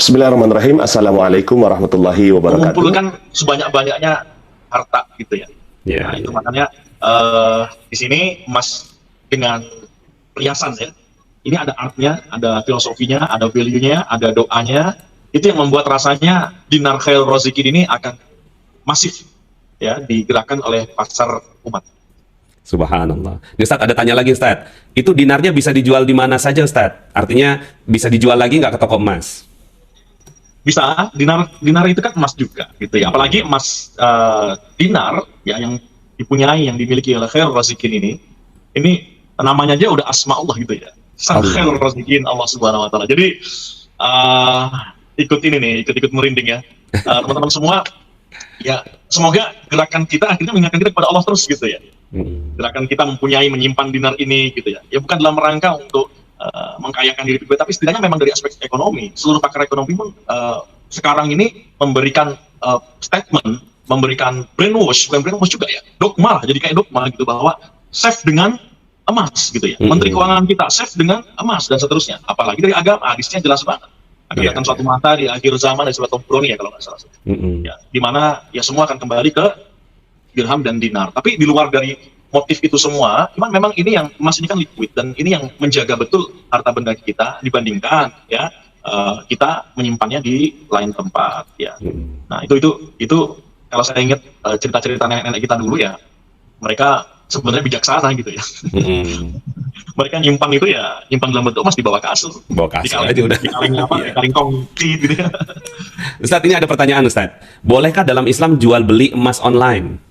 Bismillahirrahmanirrahim. Assalamualaikum warahmatullahi wabarakatuh. Mengumpulkan sebanyak-banyaknya harta gitu ya. Ya, Nah, itu ya. makanya di sini emas dengan perhiasan ya. Ini ada artnya, ada filosofinya, ada value-nya, ada doanya. Itu yang membuat rasanya dinar khairul razikin ini akan masif ya digerakkan oleh pasar umat. Subhanallah. Nih, Ustadz, ada tanya lagi, Ustadz. Itu dinarnya bisa dijual di mana saja, Ustadz? Artinya bisa dijual lagi nggak ke toko emas? Bisa, dinar itu kan emas juga gitu ya. Apalagi emas dinar ya yang dipunyai, yang dimiliki oleh khairul razikin ini namanya aja udah asma Allah gitu ya. Sang khairul razikin Allah Subhanahu wa taala. Jadi ikut ini nih, ikut merinding ya. Teman-teman semua ya, semoga gerakan kita akhirnya mengingatkan kita kepada Allah terus gitu ya. Gerakan kita mempunyai, menyimpan dinar ini gitu ya. Ya bukan dalam rangka untuk mengkayakan diri gue, tapi setidaknya memang dari aspek ekonomi. Seluruh pakar ekonomi pun sekarang ini memberikan statement, memberikan brainwash, bukan brainwash juga ya, dogma, jadi kayak dogma gitu, bahwa save dengan emas gitu ya. Menteri Keuangan kita save dengan emas dan seterusnya. Apalagi dari agama, hadisnya jelas banget. Akan datang suatu masa di akhir zaman, dari surat Al-Qur'an ya kalau nggak salah. Ya, dimana ya semua akan kembali ke dirham dan dinar. Tapi di luar dari motif itu semua, memang ini yang emas ini kan liquid, dan ini yang menjaga betul harta benda kita dibandingkan ya kita menyimpannya di lain tempat ya. Nah itu kalau saya ingat cerita-cerita nenek-nenek kita dulu ya, mereka sebenarnya bijaksana gitu ya. Mereka nyimpan itu ya, nyimpan dalam bentuk emas di bawah kasur. Bawa kasur aja udah. Di kaleng apa? Di kaleng kongsi gitu ya. Ustadz, ini ada pertanyaan, Ustadz. Bolehkah dalam Islam jual beli emas online?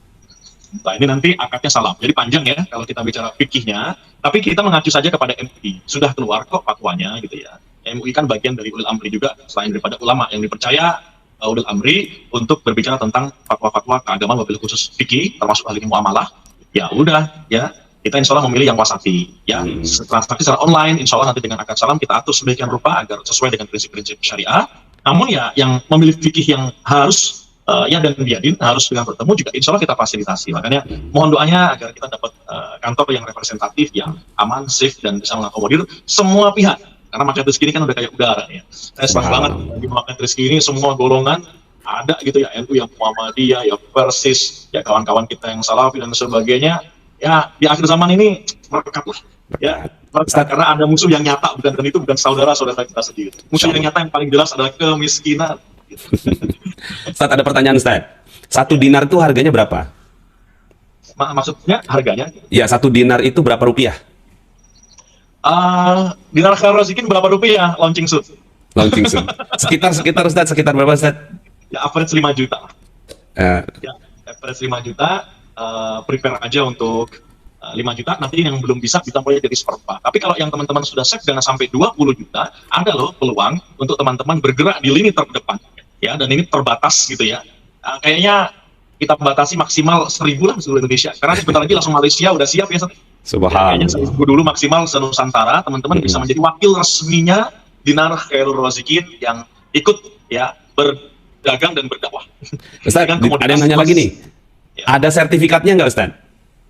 Nah, ini nanti akadnya salah. Jadi panjang ya kalau kita bicara fikihnya. Tapi kita mengacu saja kepada MUI. Sudah keluar kok fatwanya gitu ya. MUI kan bagian dari ulil amri juga, selain daripada ulama yang dipercaya ulil amri untuk berbicara tentang fatwa-fatwa keagamaan wabil khusus fikih, termasuk hal ini muamalah. Ya udah ya, kita insya Allah memilih yang wasati ya. Transaksi secara online, insya Allah nanti dengan akad salam kita atur sedemikian rupa agar sesuai dengan prinsip-prinsip syariah. Namun ya yang memilih fikih yang harus ya dan biadin harus dengan bertemu juga insya Allah kita fasilitasi. Makanya mohon doanya agar kita dapat kantor yang representatif, yang aman, safe, dan bisa mengakomodir semua pihak. Karena market risk ini kan udah kayak udara ya. Saya senang banget di market risk ini semua golongan ada gitu ya, NU, yang Muhammadiyah, ya Persis, ya kawan-kawan kita yang Salafi dan sebagainya. Ya di akhir zaman ini merekat lah. Ya, karena ada musuh yang nyata, dan itu bukan saudara-saudara kita sendiri. Musuh yang nyata yang paling jelas adalah kemiskinan. Ustadz, ada pertanyaan, Ustadz. Satu dinar itu harganya berapa? Maksudnya harganya? Ya, satu dinar itu berapa rupiah? Dinar khairul razikin berapa rupiah? Launching soon. Launching soon. Sekitar Ustadz, sekitar berapa, Ustadz? Ya average 5 juta. Ya, average 5 juta. Prepare aja untuk 5 juta. Nanti yang belum bisa kita mulai dari seperempat. Tapi kalau yang teman-teman sudah save dana sampai 20 juta, ada loh peluang untuk teman-teman bergerak di lini terdepan. Ya, dan ini terbatas gitu ya. Kayaknya kita batasi maksimal 1.000 lah seluruh Indonesia. Karena sebentar lagi langsung Malaysia udah siap ya. Subhanallah. Kayaknya 1.000 dulu maksimal se-Nusantara, teman-teman bisa menjadi wakil resminya dinar khairul razikin yang ikut ya berdagang dan berdakwah. Ustaz, ada yang nanya lagi nih. Ya. Ada sertifikatnya nggak, Ustaz?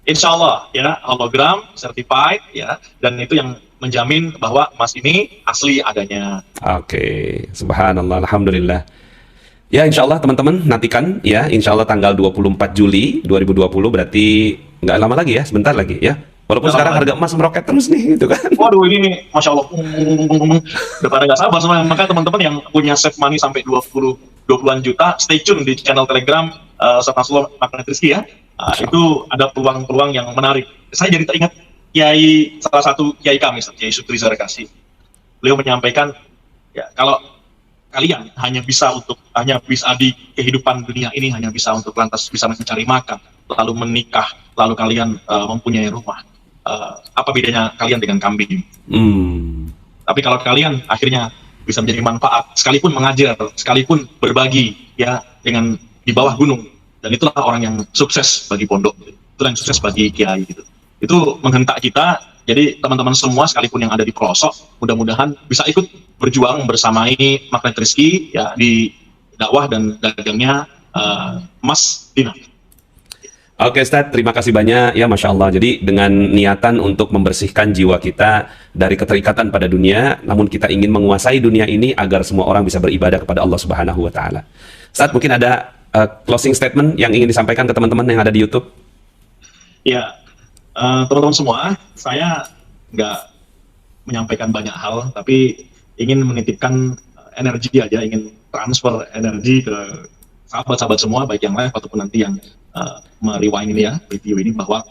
Insya Allah ya, hologram, certified ya, dan itu yang menjamin bahwa emas ini asli adanya. Oke, subhanallah, alhamdulillah. Ya, insya Allah teman-teman nantikan ya, insya Allah tanggal 24 Juli 2020, berarti nggak lama lagi ya, sebentar lagi ya. Walaupun sekarang harga emas meroket terus nih, gitu kan. Waduh, ini Masya Allah, udah pada nggak sabar semua. Maka teman-teman yang punya save money sampai 20-an juta, stay tune di channel Telegram Ustadz Nasrullah Magnet Rizki ya. Itu ada peluang-peluang yang menarik. Saya jadi teringat salah satu kiai kami, Kiai Sutri Zarakasi. Beliau menyampaikan, ya kalau kalian hanya bisa di kehidupan dunia ini hanya bisa untuk lantas bisa mencari makan, lalu menikah, lalu kalian mempunyai rumah. Apa bedanya kalian dengan kambing? Tapi kalau kalian akhirnya bisa menjadi manfaat, sekalipun mengajar, sekalipun berbagi ya dengan di bawah gunung, dan itulah orang yang sukses bagi pondok, itulah yang sukses bagi kiai gitu. Itu menghentak kita. Jadi teman-teman semua sekalipun yang ada di pelosok, mudah-mudahan bisa ikut berjuang bersamai Magnet Rizki ya di dakwah dan dagangnya emas dinar. Oke Ustadz, terima kasih banyak ya Masya Allah. Jadi dengan niatan untuk membersihkan jiwa kita dari keterikatan pada dunia, namun kita ingin menguasai dunia ini agar semua orang bisa beribadah kepada Allah Subhanahu wa Ta'ala. Ustadz, mungkin ada closing statement yang ingin disampaikan ke teman-teman yang ada di YouTube. Ya, teman-teman semua, saya nggak menyampaikan banyak hal, tapi ingin menitipkan energi aja, ingin transfer energi ke sahabat-sahabat semua, baik yang live ataupun nanti yang merewind ini ya, video ini, bahwa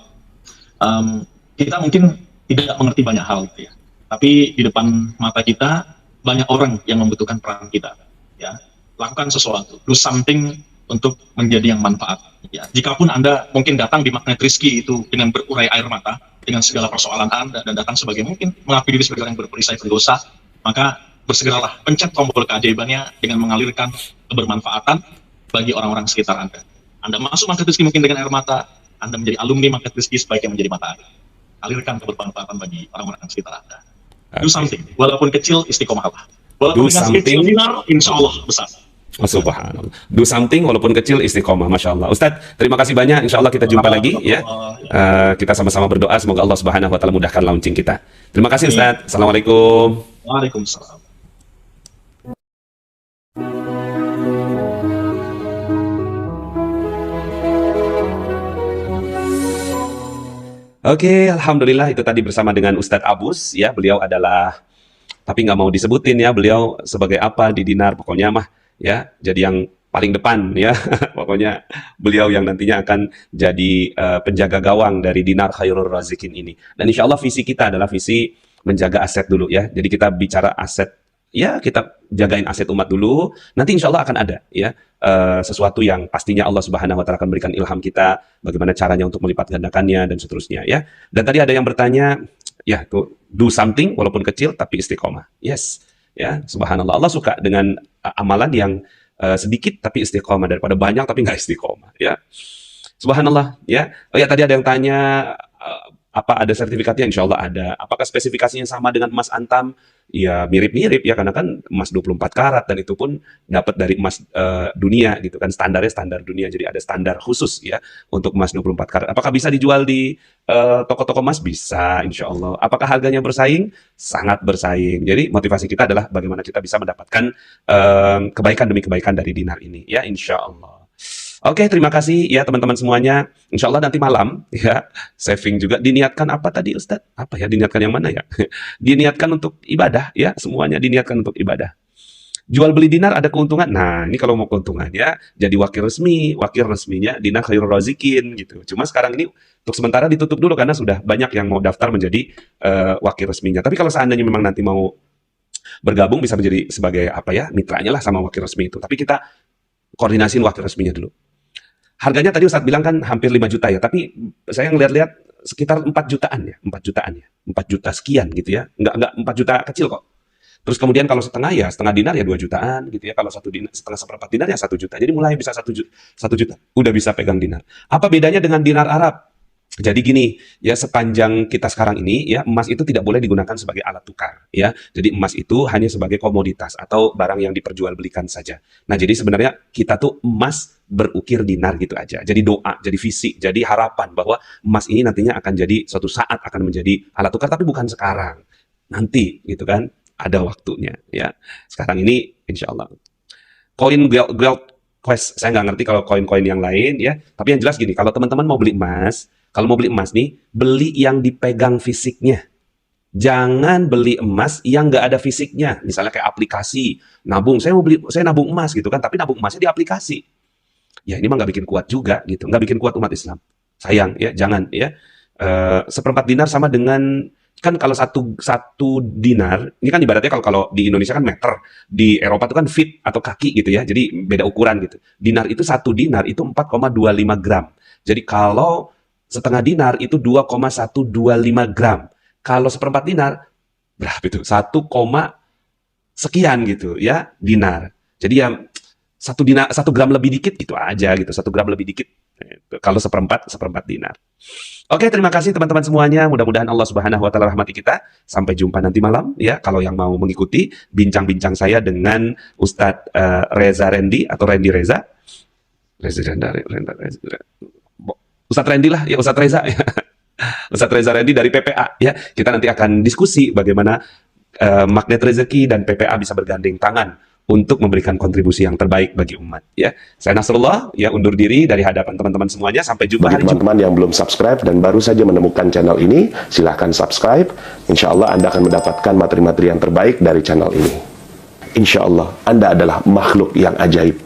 kita mungkin tidak mengerti banyak hal gitu ya, tapi di depan mata kita banyak orang yang membutuhkan peran kita ya. Lakukan sesuatu, do something untuk menjadi yang manfaat ya. Jikapun Anda mungkin datang di magnet rizki itu dengan berurai air mata dengan segala persoalan Anda dan datang sebagai mungkin mengakui diri sebagai orang yang berperisai berdosa, maka bersegeralah pencet tombol keajaibannya dengan mengalirkan kebermanfaatan bagi orang-orang sekitar Anda. Anda masuk market rezeki mungkin dengan air mata, Anda menjadi alumni market rezeki sebaiknya menjadi mata air. Alirkan kebermanfaatan bagi orang-orang sekitar Anda. Do something, walaupun kecil istiqomahlah. Walaupun dengan kecil dinar, insya Allah besar. Oh, subhanallah. Do something walaupun kecil istiqomah, Masya Allah. Ustadz, terima kasih banyak. Insya Allah kita jumpa lagi ya. Kita sama-sama berdoa semoga Allah Subhanahu Wa Taala mudahkan launching kita. Terima kasih Ustadz. Assalamualaikum. Waalaikumsalam. Oke, alhamdulillah itu tadi bersama dengan Ustadz Abus ya. Beliau adalah, tapi nggak mau disebutin ya, beliau sebagai apa di Dinar, pokoknya mah ya, jadi yang paling depan ya. Pokoknya beliau yang nantinya akan jadi penjaga gawang dari Dinar Khairul Razikin ini. Dan insya Allah visi kita adalah visi menjaga aset dulu ya. Jadi kita bicara aset, ya kita jagain aset umat dulu, nanti insya Allah akan ada ya sesuatu yang pastinya Allah Subhanahu Wa Taala akan berikan ilham kita bagaimana caranya untuk melipat gandakannya dan seterusnya ya. Dan tadi ada yang bertanya, ya tuh do something walaupun kecil tapi istiqomah. Yes, ya subhanallah, Allah suka dengan amalan yang sedikit tapi istiqomah daripada banyak tapi nggak istiqomah ya. Subhanallah ya. Oh ya, tadi ada yang tanya apa ada sertifikatnya? Insya Allah ada. Apakah spesifikasinya sama dengan emas antam? Ya mirip-mirip ya, karena kan emas 24 karat dan itu pun dapat dari emas dunia gitu kan, standarnya standar dunia, jadi ada standar khusus ya untuk emas 24 karat. Apakah bisa dijual di toko-toko emas? Bisa, insya Allah. Apakah harganya bersaing? Sangat bersaing. Jadi motivasi kita adalah bagaimana kita bisa mendapatkan kebaikan demi kebaikan dari dinar ini ya, insya Allah. Oke, terima kasih ya teman-teman semuanya. Insya Allah nanti malam ya, saving juga diniatkan apa tadi Ustadz? Apa ya, diniatkan yang mana ya? Diniatkan untuk ibadah ya, semuanya diniatkan untuk ibadah. Jual beli dinar ada keuntungan. Nah, ini kalau mau keuntungan ya, jadi wakil resminya Dinar Khairul Razikin gitu. Cuma sekarang ini untuk sementara ditutup dulu karena sudah banyak yang mau daftar menjadi wakil resminya. Tapi kalau seandainya memang nanti mau bergabung bisa menjadi sebagai apa ya, mitranya lah sama wakil resmi itu. Tapi kita koordinasiin wakil resminya dulu. Harganya tadi Ustadz bilang kan hampir 5 juta ya, tapi saya ngeliat-liat sekitar 4 jutaan ya, 4 jutaan ya, 4 juta sekian gitu ya, enggak 4 juta kecil kok. Terus kemudian kalau setengah ya, setengah dinar ya 2 jutaan gitu ya, kalau satu dinar, setengah seperempat dinar ya 1 juta, jadi mulai bisa 1 juta, udah bisa pegang dinar. Apa bedanya dengan dinar Arab? Jadi gini, ya sepanjang kita sekarang ini, ya emas itu tidak boleh digunakan sebagai alat tukar, ya. Jadi emas itu hanya sebagai komoditas atau barang yang diperjualbelikan saja. Nah, jadi sebenarnya kita tuh emas berukir dinar gitu aja. Jadi doa, jadi visi, jadi harapan bahwa emas ini nantinya akan jadi suatu saat akan menjadi alat tukar, tapi bukan sekarang. Nanti, gitu kan, ada waktunya, ya. Sekarang ini, insya Allah. Koin gold quest, saya nggak ngerti kalau koin-koin yang lain, ya. Tapi yang jelas gini, kalau teman-teman mau beli emas, kalau mau beli emas nih, beli yang dipegang fisiknya. Jangan beli emas yang nggak ada fisiknya. Misalnya kayak aplikasi, nabung. Saya mau beli, saya nabung emas gitu kan, tapi nabung emasnya di aplikasi. Ya ini mah nggak bikin kuat juga gitu, nggak bikin kuat umat Islam. Sayang ya, jangan ya. Seperempat dinar sama dengan, kan kalau satu dinar, ini kan ibaratnya kalau di Indonesia kan meter, di Eropa itu kan feet atau kaki gitu ya, jadi beda ukuran gitu. Dinar itu, satu dinar itu 4,25 gram. Jadi kalau setengah dinar itu 2,125 gram. Kalau seperempat dinar, berapa itu? 1, sekian gitu ya, dinar. Jadi ya 1 gram lebih dikit gitu aja gitu, 1 gram lebih dikit. Kalau seperempat dinar. Oke, terima kasih teman-teman semuanya. Mudah-mudahan Allah Subhanahu Wa Taala rahmati kita. Sampai jumpa nanti malam ya. Kalau yang mau mengikuti bincang-bincang saya dengan Ustadz Reza Randy atau Randy Reza. Ustadz Randy lah, ya Ustadz Reza ya. Ustadz Reza Randy dari PPA ya. Kita nanti akan diskusi bagaimana magnet rezeki dan PPA bisa bergandeng tangan untuk memberikan kontribusi yang terbaik bagi umat ya. Saya Nasrullah ya, undur diri dari hadapan teman-teman semuanya. Sampai jumpa Bagi hari Jumat. teman-teman yang belum subscribe dan baru saja menemukan channel ini, silahkan subscribe. Insya Allah Anda akan mendapatkan materi-materi yang terbaik dari channel ini. Insya Allah Anda adalah makhluk yang ajaib.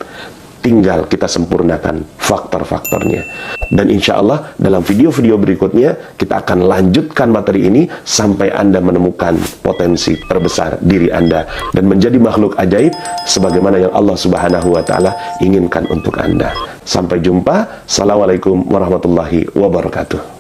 Tinggal kita sempurnakan faktor-faktornya. Dan insya Allah dalam video-video berikutnya kita akan lanjutkan materi ini sampai Anda menemukan potensi terbesar diri Anda dan menjadi makhluk ajaib sebagaimana yang Allah Subhanahu wa Ta'ala inginkan untuk Anda. Sampai jumpa. Assalamualaikum warahmatullahi wabarakatuh.